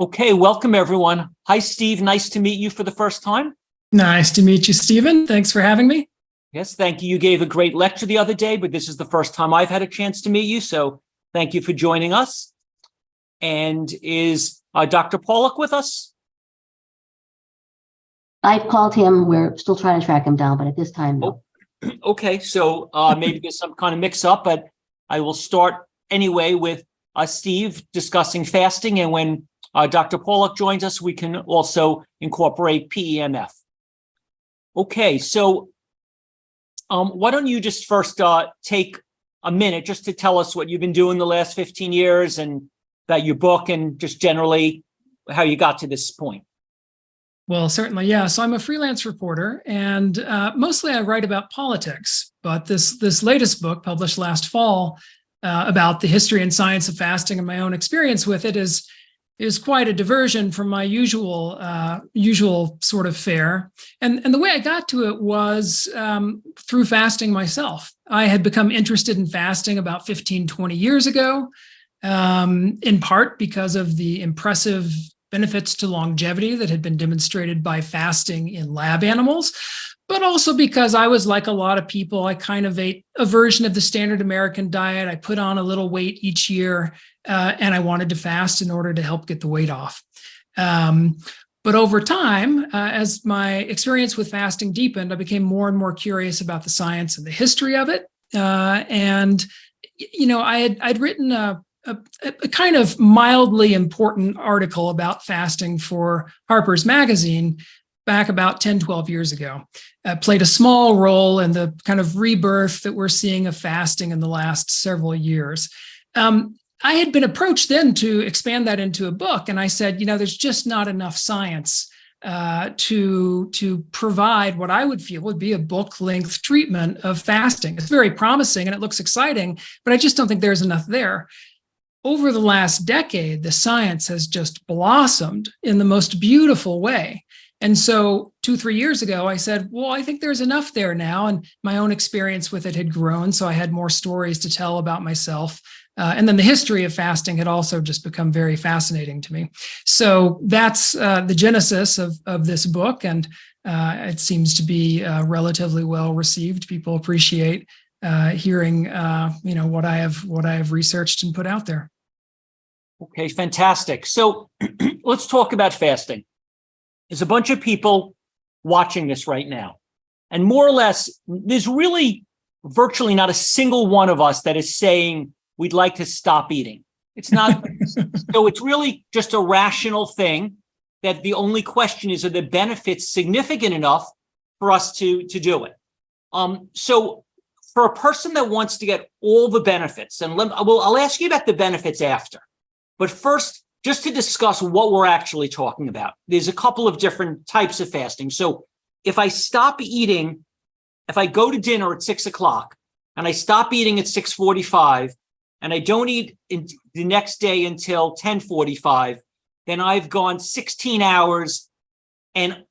Okay, welcome everyone. Hi, Steve. Nice to meet you for the first time. Nice to meet you, Stephen. Thanks for having me. Yes, thank you. You gave a great lecture the other day, but this is the first time I've had a chance to meet you, so thank you for joining us. And is Dr. Pollock with us? I've called him. We're still trying to track him down, but at this time, no. Okay, so maybe there's some kind of mix-up, but I will start anyway with Steve discussing fasting, and when Dr. Pollock joins us, we can also incorporate PEMF. Okay, so why don't you just first take a minute just to tell us what you've been doing the last 15 years and about your book and just generally how you got to this point. Well, certainly, yeah. So I'm a freelance reporter, and mostly I write about politics. But this latest book, published last fall, about the history and science of fasting and my own experience with it, is quite a diversion from my usual sort of fare. And the way I got to it was through fasting myself. I had become interested in fasting about 15, 20 years ago, in part because of the impressive benefits to longevity that had been demonstrated by fasting in lab animals, but also because I was like a lot of people. I kind of ate a version of the standard American diet. I put on a little weight each year, and I wanted to fast in order to help get the weight off. But over time, as my experience with fasting deepened, I became more and more curious about the science and the history of it. And I'd written a kind of mildly important article about fasting for Harper's Magazine back about 10, 12 years ago. Played a small role in the kind of rebirth that we're seeing of fasting in the last several years. I had been approached then to expand that into a book, and I said, there's just not enough science to provide what I would feel would be a book-length treatment of fasting. It's very promising and it looks exciting, but I just don't think there's enough there. Over the last decade, the science has just blossomed in the most beautiful way. And so 2-3 years ago, I said, well, I think there's enough there now. And my own experience with it had grown, so I had more stories to tell about myself. And then the history of fasting had also just become very fascinating to me. So that's the genesis of this book. And it seems to be relatively well received. People appreciate hearing what I have researched and put out there. Okay, fantastic. So let's talk about fasting. There's a bunch of people watching this right now, and more or less, there's really virtually not a single one of us that is saying we'd like to stop eating. It's not. So it's really just a rational thing that the only question is, are the benefits significant enough for us to do it? So for a person that wants to get all the benefits, and I'll ask you about the benefits after. But first, just to discuss what we're actually talking about, there's a couple of different types of fasting. So if I stop eating, if I go to dinner at 6 o'clock and I stop eating at 6:45 and I don't eat the next day until 10:45, then I've gone 16 hours. And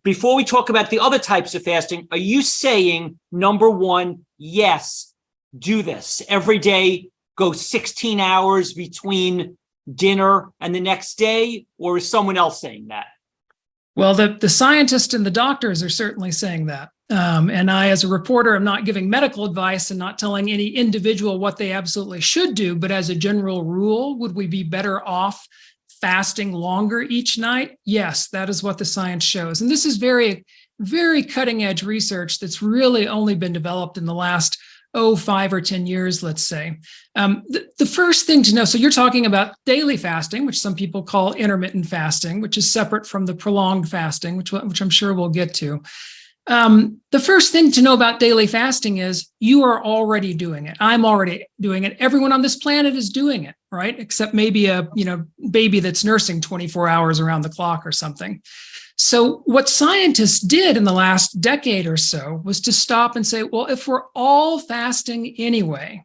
before we talk about the other types of fasting, are you saying, number one, yes, do this every day? Go 16 hours between dinner and the next day, or is someone else saying that? Well, the scientists and the doctors are certainly saying that. And I, as a reporter, am not giving medical advice and not telling any individual what they absolutely should do. But as a general rule, would we be better off fasting longer each night? Yes, that is what the science shows. And this is very, very cutting edge research that's really only been developed in the last 5 or 10 years, let's say. The first thing to know, so you're talking about daily fasting, which some people call intermittent fasting, which is separate from the prolonged fasting, which I'm sure we'll get to. The first thing to know about daily fasting is you are already doing it. I'm already doing it. Everyone on this planet is doing it, right? Except maybe a baby that's nursing 24 hours around the clock or something. So what scientists did in the last decade or so was to stop and say, well, if we're all fasting anyway,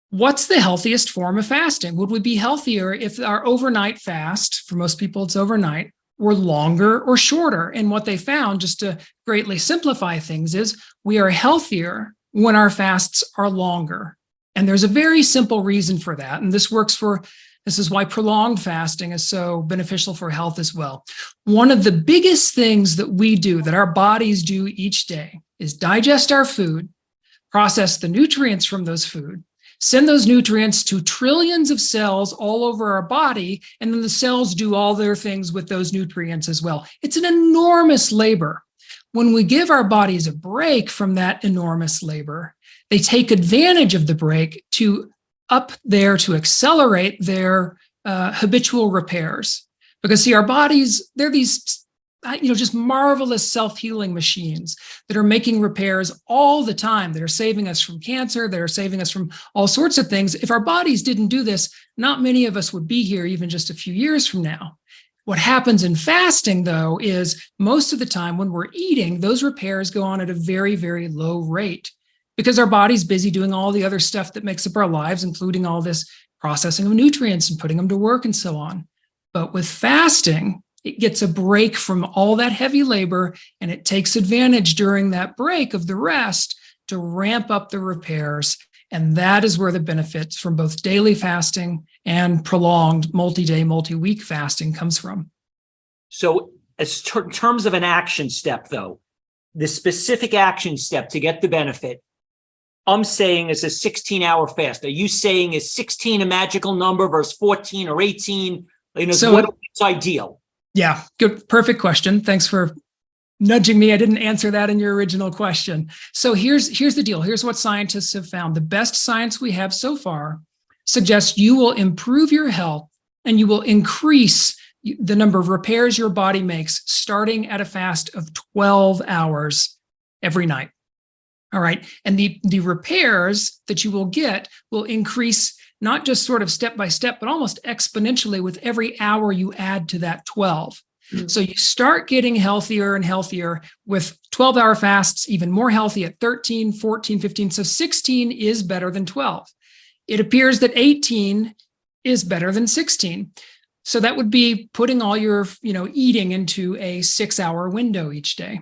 what's the healthiest form of fasting? Would we be healthier if our overnight fast, for most people it's overnight, were longer or shorter? And what they found, just to greatly simplify things, is we are healthier when our fasts are longer. And there's a very simple reason for that. And this is why prolonged fasting is so beneficial for health as well. One of the biggest things that we do, that our bodies do each day, is digest our food, process the nutrients from those food, send those nutrients to trillions of cells all over our body, and then the cells do all their things with those nutrients as well. It's an enormous labor. When we give our bodies a break from that enormous labor, they take advantage of the break to accelerate their habitual repairs. Because see, our bodies, they're these just marvelous self-healing machines that are making repairs all the time, that are saving us from cancer, that are saving us from all sorts of things. If our bodies didn't do this, not many of us would be here even just a few years from now. What happens in fasting, though, is most of the time when we're eating, those repairs go on at a very, very low rate because our body's busy doing all the other stuff that makes up our lives, including all this processing of nutrients and putting them to work and so on. But with fasting, it gets a break from all that heavy labor, and it takes advantage during that break of the rest to ramp up the repairs. And that is where the benefits from both daily fasting and prolonged multi-day, multi-week fasting comes from. So as terms of an action step, though, the specific action step to get the benefit, I'm saying is a 16-hour fast. Are you saying is 16 a magical number versus 14 or 18? What's ideal? Yeah, good, perfect question. Thanks for nudging me. I didn't answer that in your original question. So here's the deal. Here's what scientists have found. The best science we have so far suggests you will improve your health and you will increase the number of repairs your body makes starting at a fast of 12 hours every night. All right. And the repairs that you will get will increase not just sort of step by step, but almost exponentially with every hour you add to that 12. Mm-hmm. So you start getting healthier and healthier with 12-hour fasts, even more healthy at 13, 14, 15. So 16 is better than 12. It appears that 18 is better than 16. So that would be putting all your, eating into a 6-hour window each day.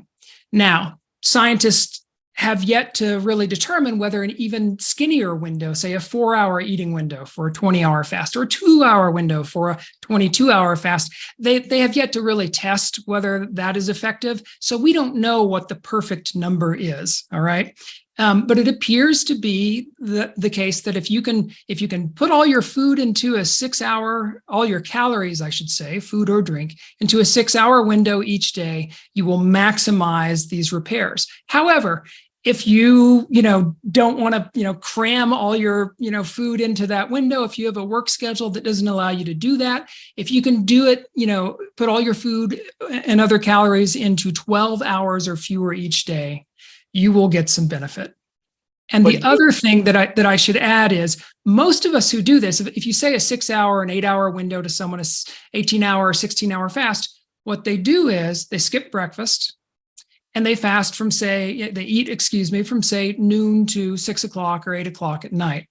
Now, scientists have yet to really determine whether an even skinnier window, say a 4-hour eating window for a 20-hour fast or a 2-hour window for a 22-hour fast, they have yet to really test whether that is effective. So we don't know what the perfect number is, all right? But it appears to be the case that if you can put all your food into a 6-hour, all your calories, I should say, food or drink, into a 6-hour window each day, you will maximize these repairs. However, if you don't want to cram all your food into that window, if you have a work schedule that doesn't allow you to do that, if you can do it, put all your food and other calories into 12 hours or fewer each day, you will get some benefit. And the other thing that I should add is most of us who do this, if you say a 6-hour and 8-hour window to someone, a 18-hour or 16-hour fast, what they do is they skip breakfast and they fast from say noon to 6 o'clock or 8 o'clock at night.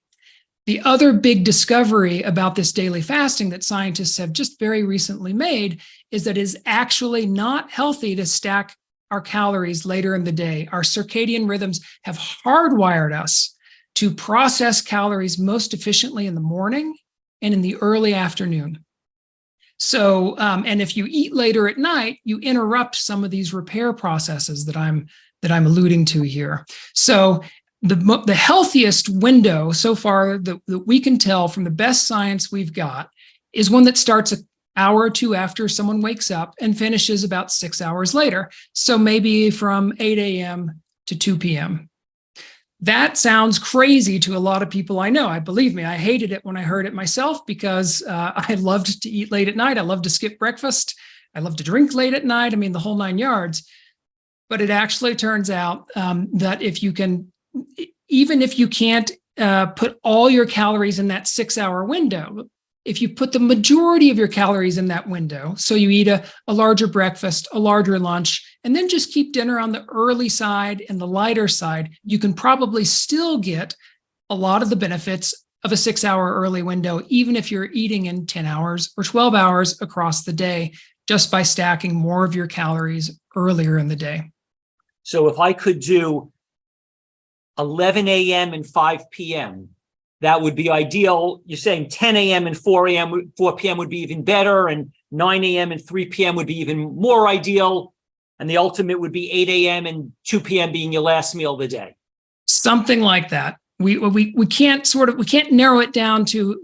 The other big discovery about this daily fasting that scientists have just very recently made is that it is actually not healthy to stack our calories later in the day. Our circadian rhythms have hardwired us to process calories most efficiently in the morning and in the early afternoon. So, and if you eat later at night, you interrupt some of these repair processes that I'm alluding to here. So the healthiest window so far that we can tell from the best science we've got is one that starts an hour or two after someone wakes up and finishes about 6 hours later. So maybe from 8 a.m. to 2 p.m. That sounds crazy to a lot of people I know. Believe me, I hated it when I heard it myself because I loved to eat late at night. I loved to skip breakfast. I loved to drink late at night. I mean, the whole 9 yards. But it actually turns out that even if you can't put all your calories in that 6-hour window, if you put the majority of your calories in that window, so you eat a larger breakfast, a larger lunch, and then just keep dinner on the early side and the lighter side, you can probably still get a lot of the benefits of a 6-hour early window, even if you're eating in 10 hours or 12 hours across the day, just by stacking more of your calories earlier in the day. So if I could do 11 a.m. and 5 p.m., that would be ideal. You're saying 10 a.m. and 4 p.m. would be even better, and 9 a.m. and 3 p.m. would be even more ideal. And the ultimate would be 8 a.m. and 2 p.m. being your last meal of the day. Something like that. We can't narrow it down to,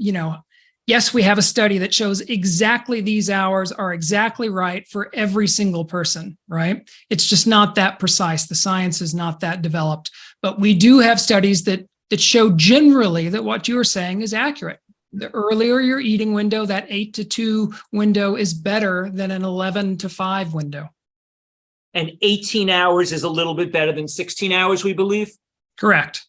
yes, we have a study that shows exactly these hours are exactly right for every single person, right? It's just not that precise. The science is not that developed. But we do have studies that show generally that what you're saying is accurate. The earlier your eating window, that 8 to 2 window, is better than an 11 to 5 window. And 18 hours is a little bit better than 16 hours, we believe? Correct.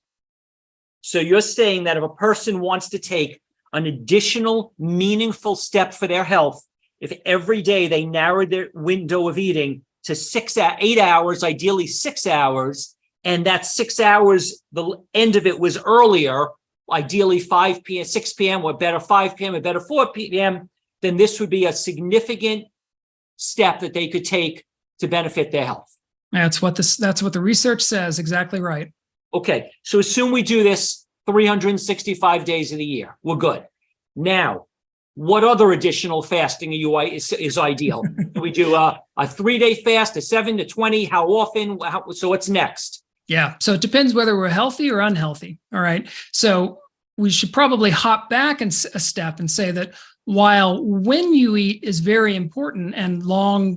So you're saying that if a person wants to take an additional meaningful step for their health, if every day they narrowed their window of eating to 8 hours, ideally 6 hours, and that 6 hours, the end of it was earlier, ideally 5 p.m., 6 p.m., or better 5 p.m., or better 4 p.m., then this would be a significant step that they could take to benefit their health. That's what the research says. Exactly right. Okay, so assume we do this 365 days of the year. We're good. Now, what other additional fasting is ideal? Do we do a 3-day fast, a 7 to 20? How often? So what's next? Yeah, so it depends whether we're healthy or unhealthy. All right, so we should probably hop back a step and say that while when you eat is very important and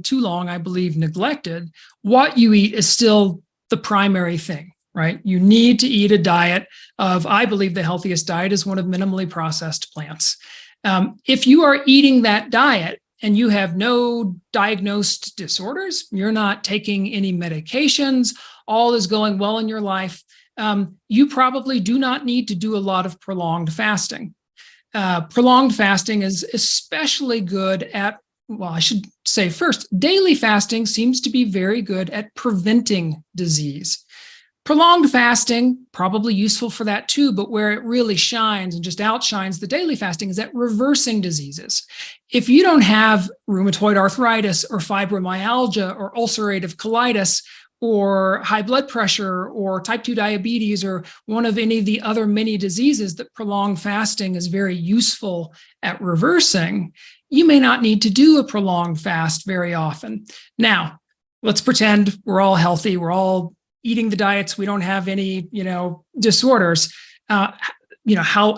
too long, I believe, neglected, what you eat is still the primary thing. Right? You need to eat a diet of, I believe the healthiest diet is one of minimally processed plants. If you are eating that diet and you have no diagnosed disorders, you're not taking any medications, all is going well in your life, you probably do not need to do a lot of prolonged fasting. Prolonged fasting is especially good at, well, I should say first, daily fasting seems to be very good at preventing disease. Prolonged fasting, probably useful for that too, but where it really shines and just outshines the daily fasting is at reversing diseases. If you don't have rheumatoid arthritis or fibromyalgia or ulcerative colitis or high blood pressure or type 2 diabetes or one of any of the other many diseases that prolonged fasting is very useful at reversing, you may not need to do a prolonged fast very often. Now, let's pretend we're all healthy, we're all eating the diets, we don't have any, disorders. How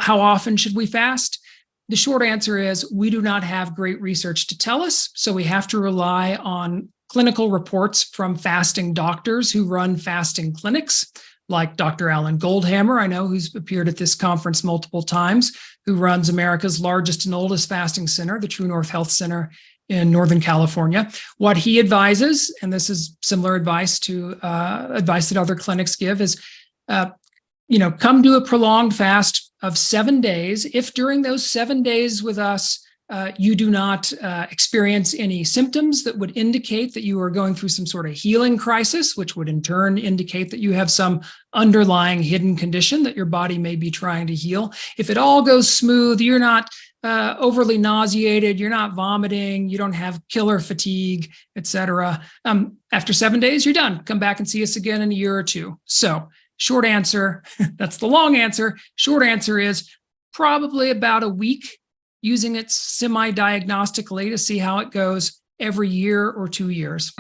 often should we fast? The short answer is we do not have great research to tell us, so we have to rely on clinical reports from fasting doctors who run fasting clinics, like Dr. Alan Goldhammer, I know, who's appeared at this conference multiple times, who runs America's largest and oldest fasting center, the True North Health Center in Northern California. What he advises, and this is similar advice to advice that other clinics give, is, come do a prolonged fast of 7 days. If during those 7 days with us, you do not experience any symptoms that would indicate that you are going through some sort of healing crisis, which would in turn indicate that you have some underlying hidden condition that your body may be trying to heal. If it all goes smooth, you're not overly nauseated, you're not vomiting, you don't have killer fatigue, etc. After 7 days, you're done. Come back and see us again in a year or two. So short answer, that's the long answer. Short answer is probably about a week, using it semi-diagnostically to see how it goes every year or 2 years.